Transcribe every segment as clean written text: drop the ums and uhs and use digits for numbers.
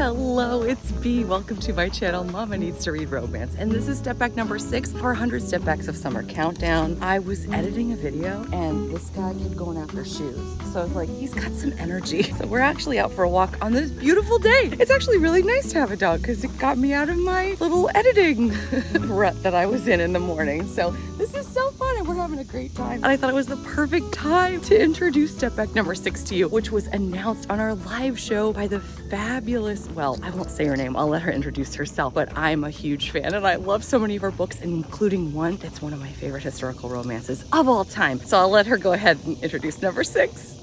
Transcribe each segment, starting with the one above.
Hello, it's Bea. Welcome to my channel, Mama Needs to Read Romance. And this is step back number 6 of our 100 Stepbacks of Summer Countdown. I was editing a video and this guy kept going after shoes. So I was like, he's got some energy. So we're actually out for a walk on this beautiful day. It's actually really nice to have a dog because it got me out of my little editing rut that I was in the morning. So this is so fun and we're having a great time. And I thought it was the perfect time to introduce step back number 6 to you, which was announced on our live show by the fabulous, well, I won't say her name, I'll let her introduce herself, but I'm a huge fan and I love so many of her books, including one that's one of my favorite historical romances of all time. So I'll let her go ahead and introduce number 6.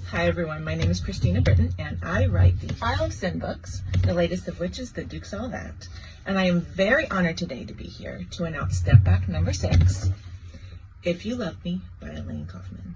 Hi everyone, my name is Christina Brittain and I write the File of Sin books, the latest of which is The Duke's All That. And I am very honored today to be here to announce step back number 6, If You Love Me by Elaine Kaufman.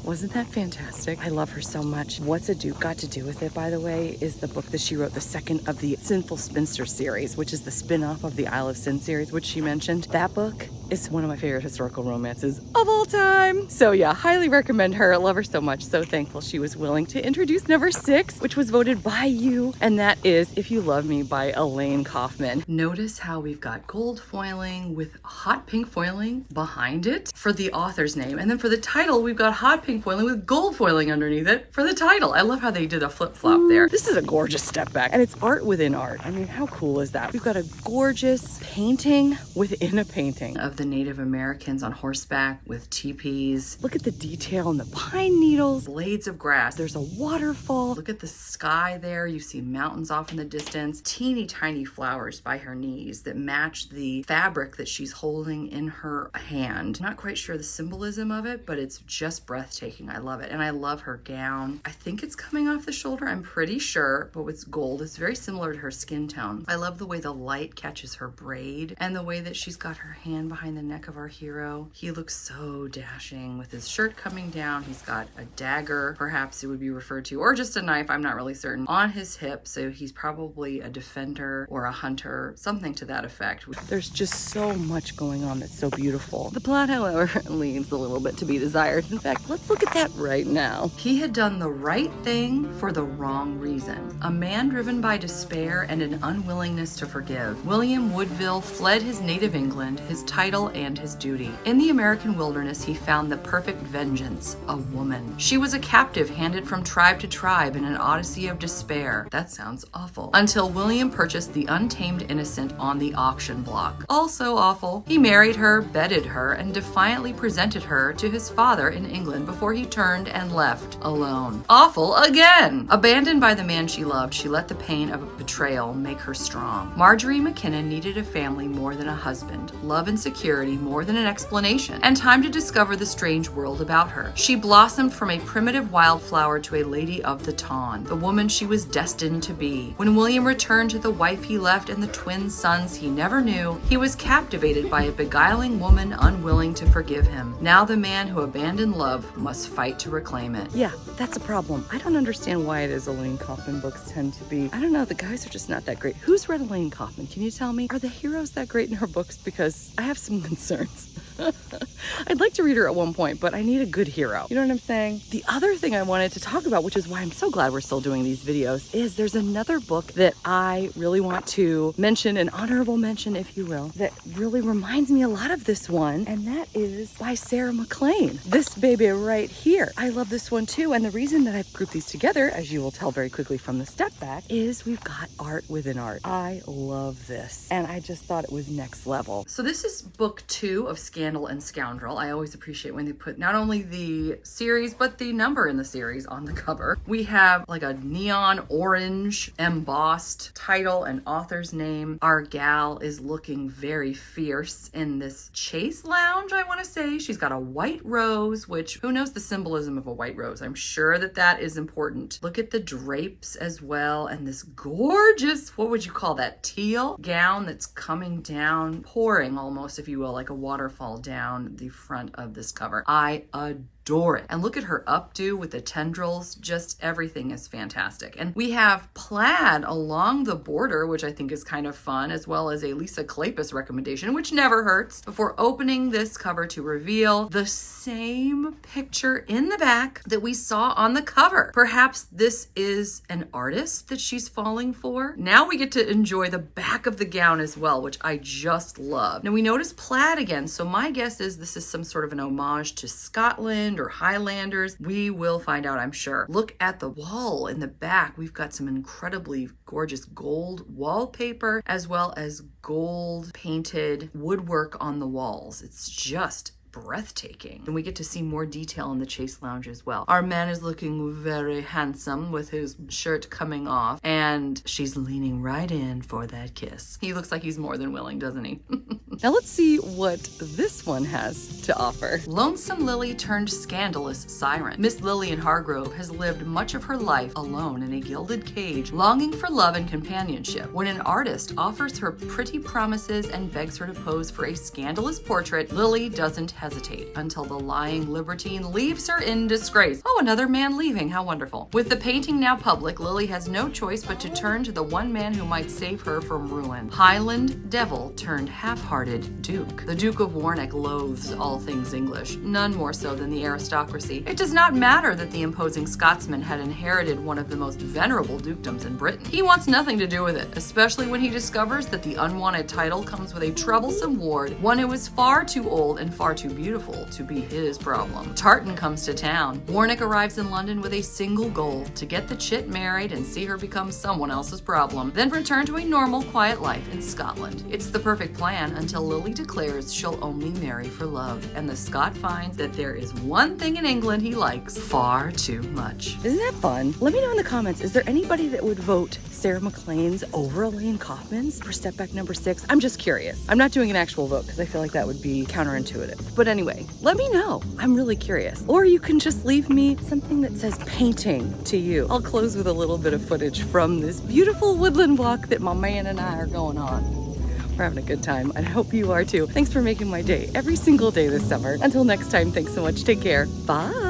Wasn't that fantastic? I love her so much. What's a Duke got to do with it, by the way, is the book that she wrote, the second of the Sinful Spinster series, which is the spin-off of the Isle of Sin series, which she mentioned. That book is one of my favorite historical romances of all time. So yeah, highly recommend her. I love her so much. So thankful she was willing to introduce number 6, which was voted by you. And that is If You Love Me by Elaine Kaufman. Notice how we've got gold foiling with hot pink foiling behind it for the author's name. And then for the title, we've got hot pink foiling with gold foiling underneath it for the title. I love how they did a flip-flop there. This is a gorgeous step back and it's art within art. I mean, how cool is that? We've got a gorgeous painting within a painting of the Native Americans on horseback with teepees. Look at the detail in the pine needles, blades of grass. There's a waterfall. Look at the sky there. You see mountains off in the distance. Teeny tiny flowers by her knees that match the fabric that she's holding in her hand. I'm not quite sure the symbolism of it, but it's just breathtaking. I love it. And I love her gown. I think it's coming off the shoulder. I'm pretty sure, but it's gold. It's very similar to her skin tone. I love the way the light catches her braid and the way that she's got her hand behind the neck of our hero. He looks so dashing with his shirt coming down. He's got a dagger, perhaps it would be referred to, or just a knife, I'm not really certain, on his hip. So he's probably a defender or a hunter, something to that effect. There's just so much going on that's so beautiful. The plot, however, leaves a little bit to be desired. In fact, let's look at that right now. He had done the right thing for the wrong reason. A man driven by despair and an unwillingness to forgive. William Woodville fled his native England, his title, and his duty. In the American wilderness, he found the perfect vengeance, a woman. She was a captive handed from tribe to tribe in an odyssey of despair. That sounds awful. Until William purchased the untamed innocent on the auction block. Also awful. He married her, bedded her, and defiantly presented her to his father in England before he turned and left alone. Awful again! Abandoned by the man she loved, she let the pain of betrayal make her strong. Marjorie McKinnon needed a family more than a husband, love and security more than an explanation, and time to discover the strange world about her. She blossomed from a primitive wildflower to a lady of the Tawn, the woman she was destined to be. When William returned to the wife he left and the twin sons he never knew, he was captivated by a beguiling woman unwilling to forgive him. Now the man who abandoned love must fight to reclaim it. Yeah, that's a problem. I don't understand why it is Elaine Kaufman books tend to be, I don't know, the guys are just not that great. Who's read Elaine Kaufman? Can you tell me? Are the heroes that great in her books? Because I have some concerns. I'd like to read her at one point, but I need a good hero. You know what I'm saying? The other thing I wanted to talk about, which is why I'm so glad we're still doing these videos, is there's another book that I really want to mention, an honorable mention, if you will, that really reminds me a lot of this one, and that is by Sarah MacLean. This baby right here. I love this one too, and the reason that I've grouped these together, as you will tell very quickly from the step back, is we've got art within art. I love this, and I just thought it was next level. So this is book 2 of Scandal and Scoundrel. I always appreciate when they put not only the series, but the number in the series on the cover. We have like a neon orange embossed title and author's name. Our gal is looking very fierce in this chase lounge, I want to say. She's got a white rose, which who knows the symbolism of a white rose? I'm sure that that is important. Look at the drapes as well, and this gorgeous, what would you call that, teal gown that's coming down, pouring almost, if you will, like a waterfall down the front of this cover. I adore adore it. And look at her updo with the tendrils. Just everything is fantastic. And we have plaid along the border, which I think is kind of fun, as well as a Lisa Kleypas recommendation, which never hurts, before opening this cover to reveal the same picture in the back that we saw on the cover. Perhaps this is an artist that she's falling for. Now we get to enjoy the back of the gown as well, which I just love. Now we notice plaid again, so my guess is this is some sort of an homage to Scotland or Highlanders. We will find out, I'm sure. Look at the wall in the back. We've got some incredibly gorgeous gold wallpaper as well as gold painted woodwork on the walls. It's just breathtaking. And we get to see more detail in the chase lounge as well. Our man is looking very handsome with his shirt coming off, and she's leaning right in for that kiss. He looks like he's more than willing, doesn't he? Now let's see what this one has to offer. Lonesome Lily turned scandalous siren. Miss Lillian Hargrove has lived much of her life alone in a gilded cage, longing for love and companionship. When an artist offers her pretty promises and begs her to pose for a scandalous portrait, Lily doesn't hesitate until the lying libertine leaves her in disgrace. Oh, another man leaving. How wonderful. With the painting now public, Lily has no choice but to turn to the one man who might save her from ruin. Highland devil turned half-hearted duke. The Duke of Warwick loathes all things English, none more so than the aristocracy. It does not matter that the imposing Scotsman had inherited one of the most venerable dukedoms in Britain. He wants nothing to do with it, especially when he discovers that the unwanted title comes with a troublesome ward, one who is far too old and far too beautiful to be his problem. Tartan comes to town. Warwick arrives in London with a single goal: to get the chit married and see her become someone else's problem, then return to a normal, quiet life in Scotland. It's the perfect plan until Lily declares she'll only marry for love, and the Scot finds that there is one thing in England he likes far too much. Isn't that fun? Let me know in the comments, is there anybody that would vote Sarah McLean's over Elaine Kaufman's for Stepback number 6? I'm just curious. I'm not doing an actual vote because I feel like that would be counterintuitive. But anyway, let me know. I'm really curious. Or you can just leave me something that says painting to you. I'll close with a little bit of footage from this beautiful woodland walk that my man and I are going on. We're having a good time, and I hope you are too. Thanks for making my day every single day this summer. Until next time, thanks so much. Take care. Bye.